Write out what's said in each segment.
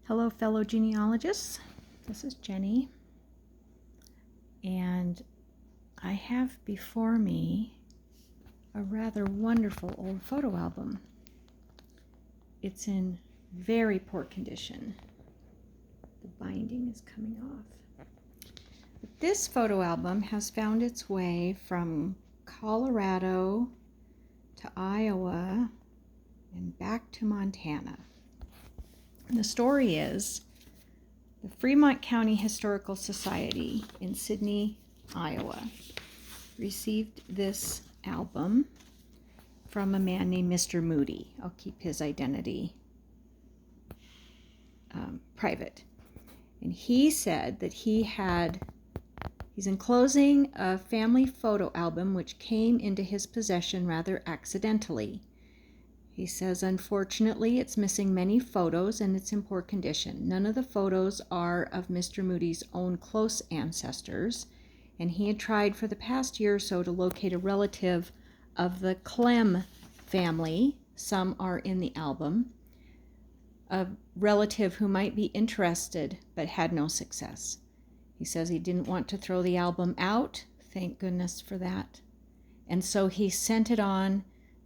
Hello, fellow genealogists. This is Jenny, and I have before me a rather wonderful old photo album. It's in very poor condition. The binding is coming off. But this photo album has found its way from Colorado to Iowa and back to Montana. And the story is the Fremont County Historical Society in Sidney, Iowa, received this album from a man named Mr. Moody. I'll keep his identity private. And he said that he's enclosing a family photo album which came into his possession rather accidentally. He says, unfortunately, it's missing many photos and it's in poor condition. None of the photos are of Mr. Moody's own close ancestors, and he had tried for the past year or so to locate a relative of the Clem family. Some are in the album. A relative who might be interested but had no success. He says he didn't want to throw the album out. Thank goodness for that. And so he sent it on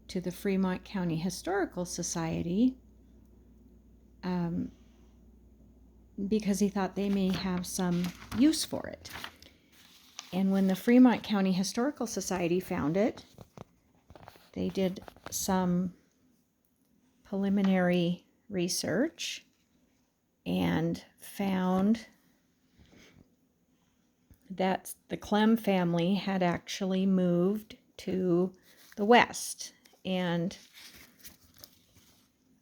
to the Fremont County Historical Society because he thought they may have some use for it. And when the Fremont County Historical Society found it, they did some preliminary research and found that the Clem family had actually moved to the West. And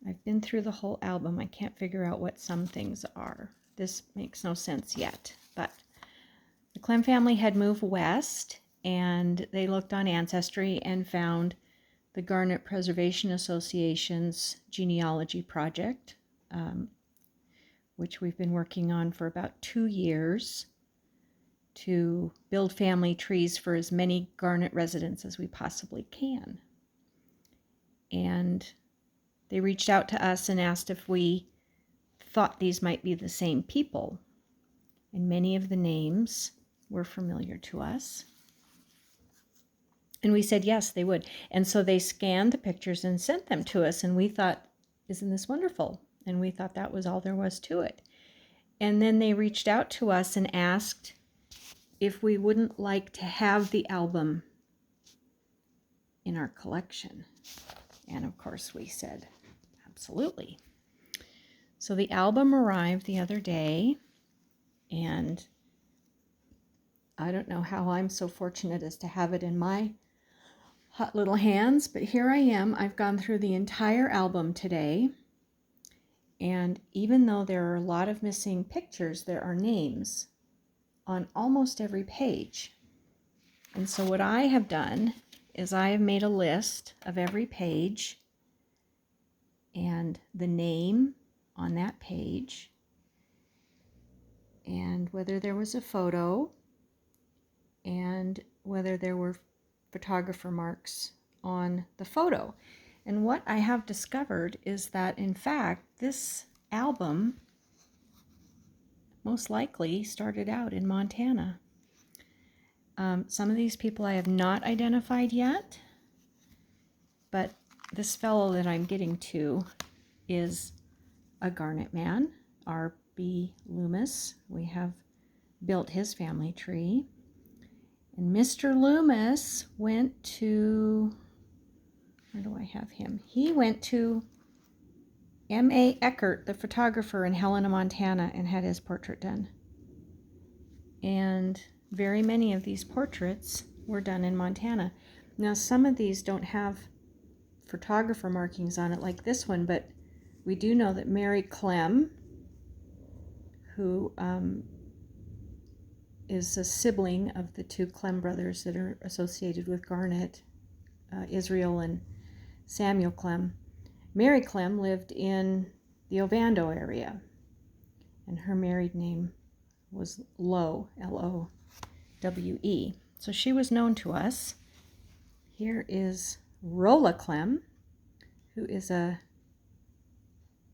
I've been through the whole album. I can't figure out what some things are. This makes no sense yet. But the Clem family had moved west, and they looked on Ancestry and found the Garnet Preservation Association's genealogy project, which we've been working on for about 2 years to build family trees for as many Garnet residents as we possibly can. And they reached out to us and asked if we thought these might be the same people. And many of the names were familiar to us. And we said yes, they would. And so they scanned the pictures and sent them to us. And we thought, isn't this wonderful? And we thought that was all there was to it. And then they reached out to us and asked if we wouldn't like to have the album in our collection. And of course we said, absolutely. So the album arrived the other day, and I don't know how I'm so fortunate as to have it in my hot little hands, but here I am. I've gone through the entire album today, and even though there are a lot of missing pictures, there are names on almost every page. And so what I have done is I have made a list of every page and the name on that page and whether there was a photo and whether there were photographer marks on the photo. And what I have discovered is that, in fact, this album most likely started out in Montana. Some of these people I have not identified yet, but this fellow that I'm getting to is a Garnet man, R.B. Loomis. We have built his family tree. And Mr. Loomis went to, where do I have him? He went to M.A. Eckert, the photographer in Helena, Montana, and had his portrait done. And very many of these portraits were done in Montana. Now, some of these don't have photographer markings on it like this one, but we do know that Mary Clem, who is a sibling of the two Clem brothers that are associated with Garnet, Israel and Samuel Clem. Mary Clem lived in the Ovando area, and her married name was Lowe, L-O-W-E. So she was known to us. Here is Rolla Clem, who is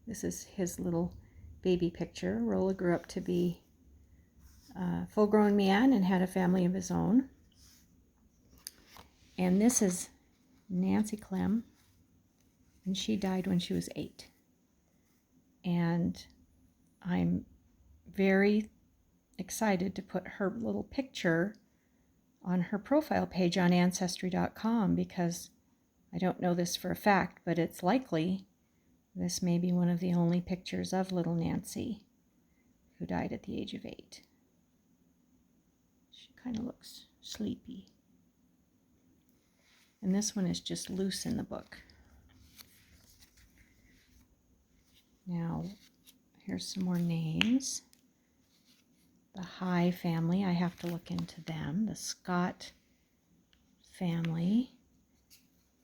this is his little baby picture. Rolla grew up to be a full-grown man and had a family of his own. And this is Nancy Clem, and she died when she was 8. And I'm very excited to put her little picture on her profile page on Ancestry.com, because I don't know this for a fact, but it's likely this may be one of the only pictures of little Nancy, who died at the age of 8. She kind of looks sleepy. And this one is just loose in the book. Now, here's some more names. The High family, I have to look into them. The Scott family.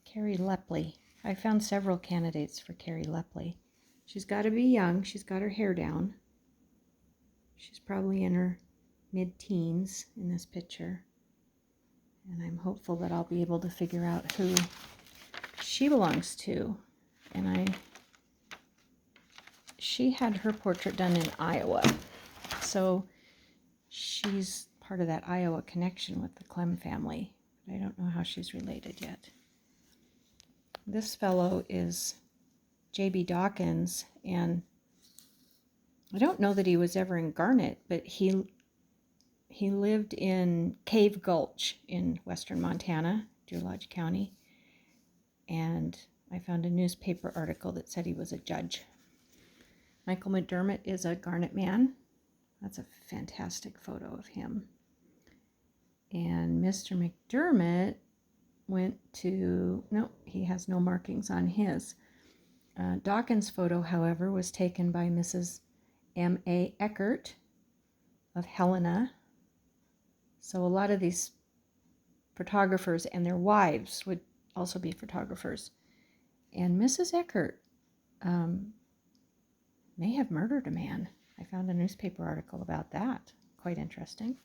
Carrie Lepley. I found several candidates for Carrie Lepley. She's got to be young. She's got her hair down. She's probably in her mid-teens in this picture. And I'm hopeful that I'll be able to figure out who she belongs to. And she had her portrait done in Iowa. So she's part of that Iowa connection with the Clem family. But I don't know how she's related yet. This fellow is J.B. Dawkins, and I don't know that he was ever in Garnet, but he lived in Cave Gulch in western Montana, Genealogy County, and I found a newspaper article that said he was a judge. Michael McDermott is a Garnet man. That's a fantastic photo of him. And Mr. McDermott went to, no, he has no markings on his. Dawkins' photo, however, was taken by Mrs. M.A. Eckert of Helena. So a lot of these photographers and their wives would also be photographers. And Mrs. Eckert may have murdered a man. I found a newspaper article about that. Quite interesting.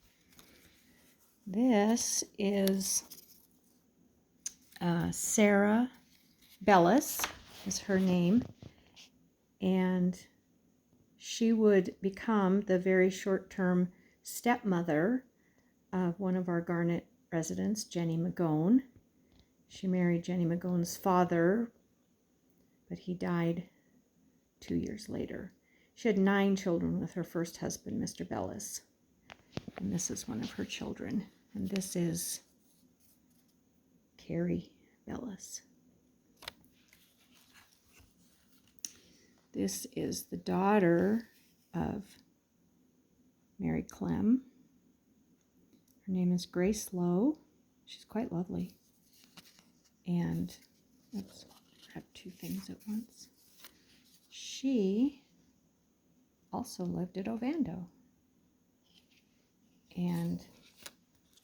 This is Sarah Bellis is her name, and she would become the very short-term stepmother of one of our Garnet residents, Jenny Magone. She married Jenny Magone's father, but he died 2 years later. She had 9 children with her first husband, Mr. Bellis, and this is one of her children. And this is Carrie Bellis. This is the daughter of Mary Clem. Her name is Grace Lowe. She's quite lovely. And, oops, grab 2 things at once. She also lived at Ovando. And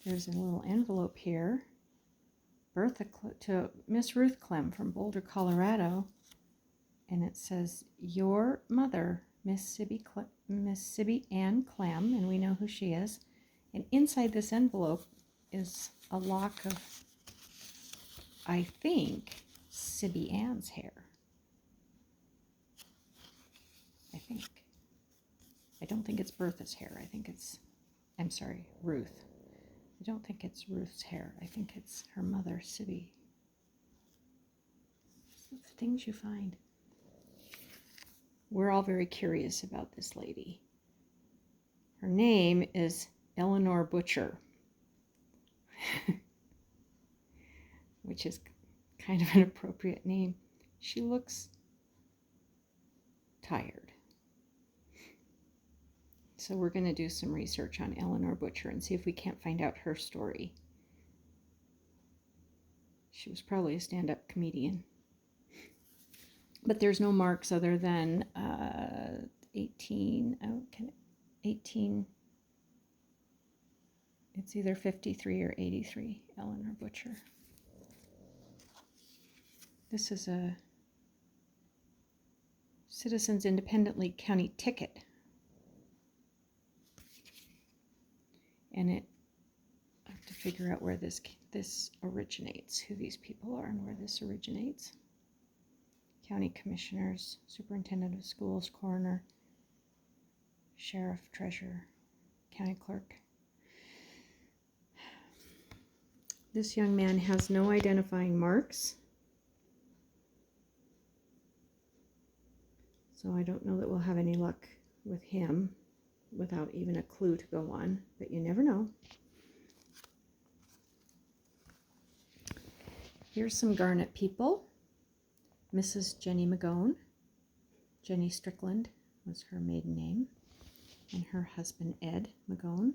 there's a little envelope here. To Miss Ruth Clem from Boulder, Colorado. And it says, your mother, Miss Sibby Ann Clem, and we know who she is. And inside this envelope is a lock of, I think, Sibby Ann's hair. I think. I don't think it's Bertha's hair. I think it's, I'm sorry, Ruth. I don't think it's Ruth's hair. I think it's her mother, Sibby. The things you find. We're all very curious about this lady. Her name is Eleanor Butcher, which is kind of an appropriate name. She looks tired. So we're going to do some research on Eleanor Butcher and see if we can't find out her story. She was probably a stand-up comedian. But there's no marks other than 18, it's either 53 or 83, Eleanor Butcher. This is a Citizens Independent League County ticket. And I have to figure out where this originates, who these people are and where this originates. County commissioners, superintendent of schools, coroner, sheriff, treasurer, county clerk. This young man has no identifying marks. So I don't know that we'll have any luck with him without even a clue to go on, but you never know. Here's some Garnet people. Mrs. Jenny McGone. Jenny Strickland was her maiden name, and her husband Ed McGone.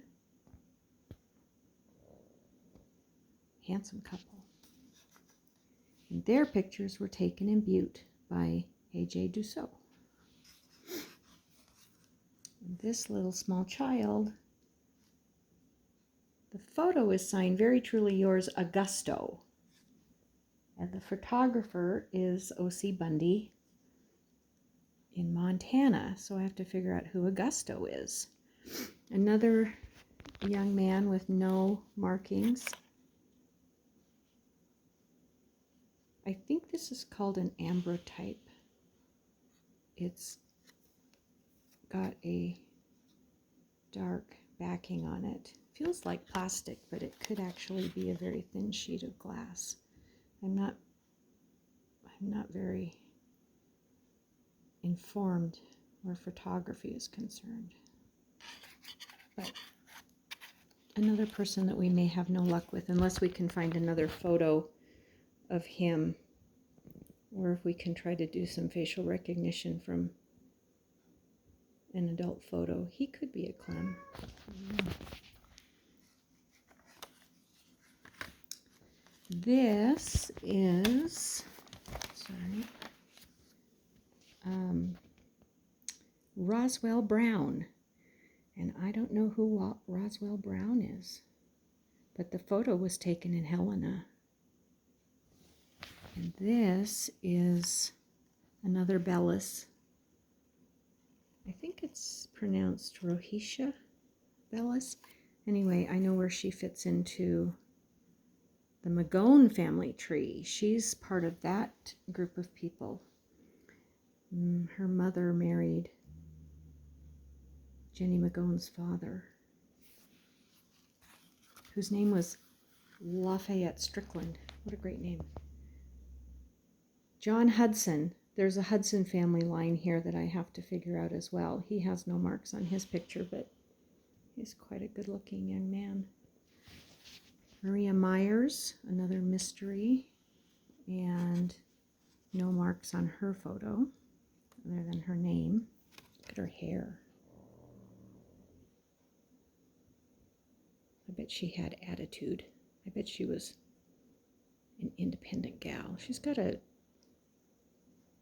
Handsome couple. And their pictures were taken in Butte by A.J. Dussault. And this little small child, the photo is signed Very Truly Yours, Augusto. And the photographer is O.C. Bundy in Montana, so I have to figure out who Augusto is. Another young man with no markings. I think this is called an ambrotype. It's got a dark backing on it. Feels like plastic, but it could actually be a very thin sheet of glass. I'm not very informed where photography is concerned. But another person that we may have no luck with, unless we can find another photo of him, or if we can try to do some facial recognition from an adult photo. He could be a Clem. This is, Roswell Brown. And I don't know who Roswell Brown is, but the photo was taken in Helena. And this is another Bellis. I think it's pronounced Rohisha Bellis. Anyway, I know where she fits into the McGone family tree. She's part of that group of people. Her mother married Jenny McGone's father, whose name was Lafayette Strickland. What a great name. John Hudson. There's a Hudson family line here that I have to figure out as well. He has no marks on his picture, but he's quite a good-looking young man. Maria Myers, another mystery, and no marks on her photo other than her name. Look at her hair. I bet she had attitude. I bet she was an independent gal. She's got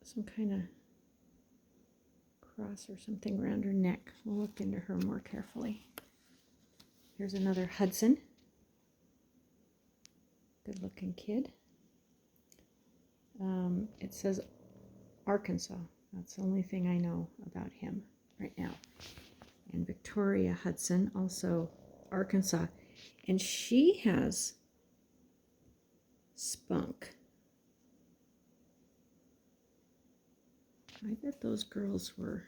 some kind of cross or something around her neck. We'll look into her more carefully. Here's another Hudson. Good looking kid. It says Arkansas. That's the only thing I know about him right now. And Victoria Hudson, also Arkansas. And she has spunk. I bet those girls were,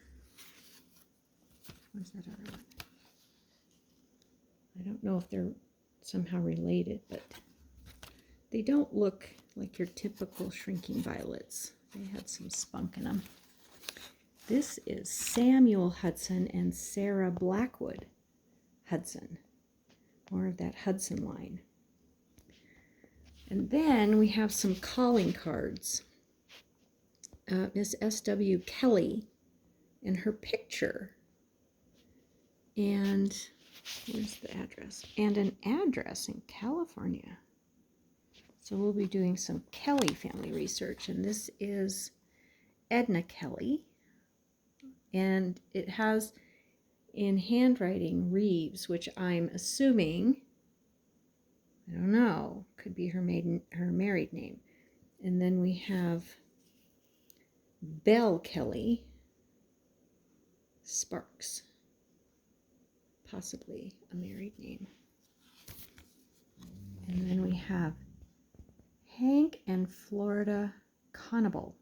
where's that other one? I don't know if they're somehow related, but they don't look like your typical shrinking violets. They had some spunk in them. This is Samuel Hudson and Sarah Blackwood Hudson. More of that Hudson line. And then we have some calling cards. Miss S.W. Kelly and her picture. And where's the address? And an address in California. So we'll be doing some Kelly family research. And this is Edna Kelly. And it has in handwriting Reeves, which I'm assuming, I don't know, could be her married name. And then we have Belle Kelly Sparks, possibly a married name. And then we have Hank and Florida Conable.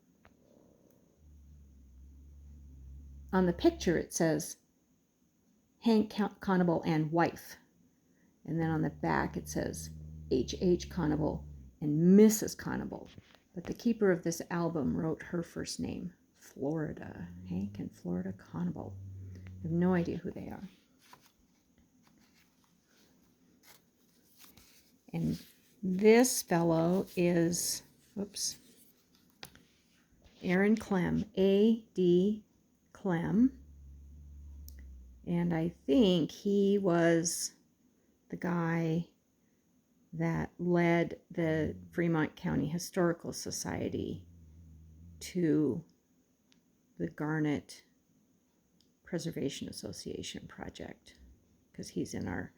On the picture it says Hank Conable and wife. And then on the back it says H.H. Conable and Mrs. Conable. But the keeper of this album wrote her first name, Florida. Hank and Florida Conable. I have no idea who they are. And this fellow is, Aaron Clem, A.D. Clem. And I think he was the guy that led the Fremont County Historical Society to the Garnet Preservation Association project, because he's in our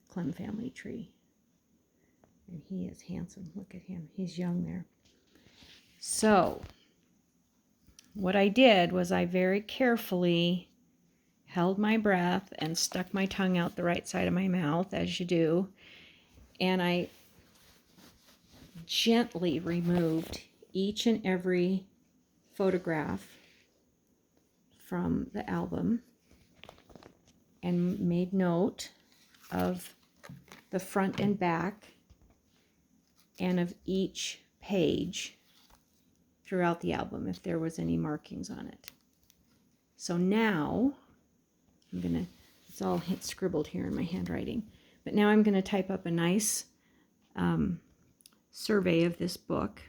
Clem family tree. And he is handsome. Look at him. He's young there. So what I did was I very carefully held my breath and stuck my tongue out the right side of my mouth, as you do, and I gently removed each and every photograph from the album and made note of the front and back and of each page throughout the album if there was any markings on it. So now it's all scribbled here in my handwriting, but now I'm going to type up a nice survey of this book,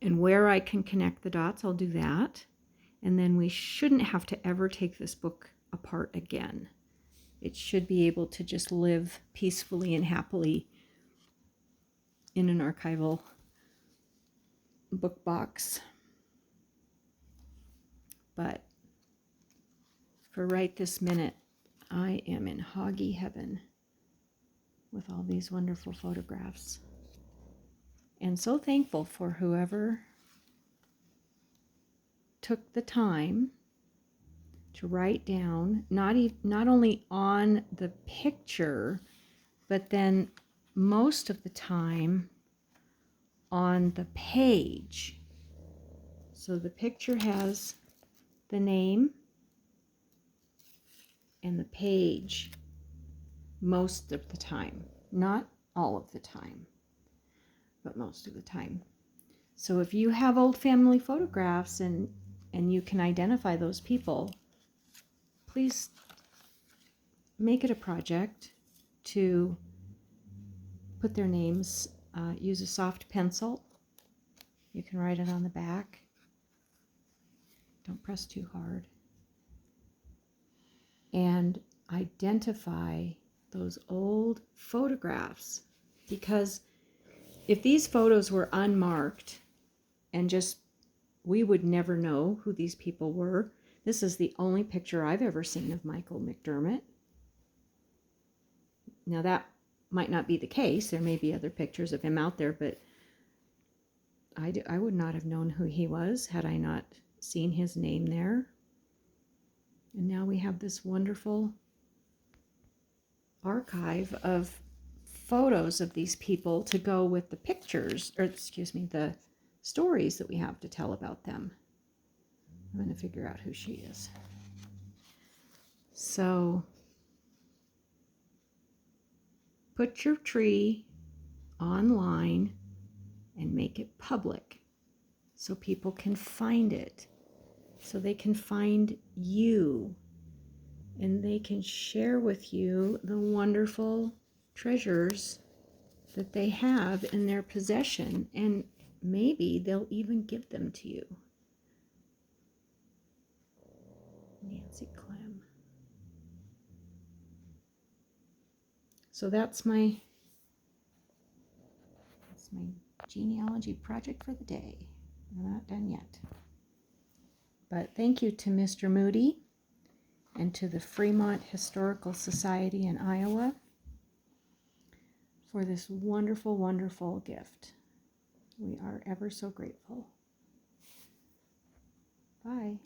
and where I can connect the dots, I'll do that. And then we shouldn't have to ever take this book apart again. It should be able to just live peacefully and happily in an archival book box. But for right this minute, I am in hoggy heaven with all these wonderful photographs. And so thankful for whoever took the time to write down, not only on the picture, but then most of the time on the page. So the picture has the name and the page most of the time. Not all of the time, but most of the time. So if you have old family photographs and you can identify those people, please make it a project to put their names. Use a soft pencil. You can write it on the back. Don't press too hard. And identify those old photographs, because if these photos were unmarked and just, we would never know who these people were. This is the only picture I've ever seen of Michael McDermott. Now that might not be the case. There may be other pictures of him out there, but I would not have known who he was had I not seen his name there. And now we have this wonderful archive of photos of these people to go with the pictures, or excuse me, the stories that we have to tell about them. I'm going to figure out who she is. So put your tree online and make it public so people can find it, so they can find you, and they can share with you the wonderful treasures that they have in their possession, and maybe they'll even give them to you. Nancy Clem. So that's my genealogy project for the day. I'm not done yet. But thank you to Mr. Moody and to the Fremont Historical Society in Iowa for this wonderful, wonderful gift. We are ever so grateful. Bye.